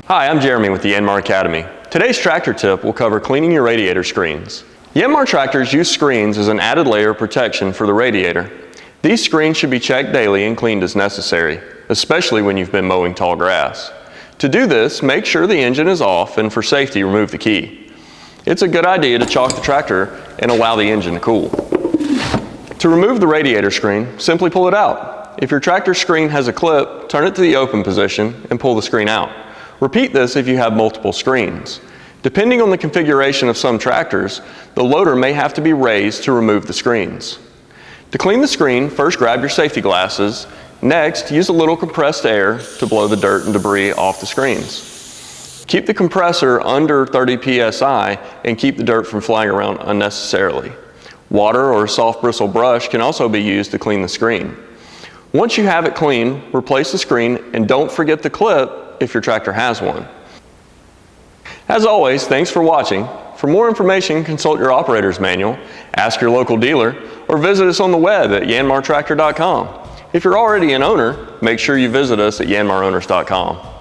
Hi, I'm Jeremy with the Yanmar Academy. Today's tractor tip will cover cleaning your radiator screens. Yanmar tractors use screens as an added layer of protection for the radiator. These screens should be checked daily and cleaned as necessary, especially when you've been mowing tall grass. To do this, make sure the engine is off and for safety, remove the key. It's a good idea to chalk the tractor and allow the engine to cool. To remove the radiator screen, simply pull it out. If your tractor screen has a clip, turn it to the open position and pull the screen out. Repeat this if you have multiple screens. Depending on the configuration of some tractors, the loader may have to be raised to remove the screens. To clean the screen, first grab your safety glasses. Next, use a little compressed air to blow the dirt and debris off the screens. Keep the compressor under 30 psi and keep the dirt from flying around unnecessarily. Water or a soft bristle brush can also be used to clean the screen. Once you have it clean, replace the screen and don't forget the clip if your tractor has one. As always, thanks for watching. For more information, consult your operator's manual, ask your local dealer, or visit us on the web at yanmartractor.com. If you're already an owner, make sure you visit us at yanmarowners.com.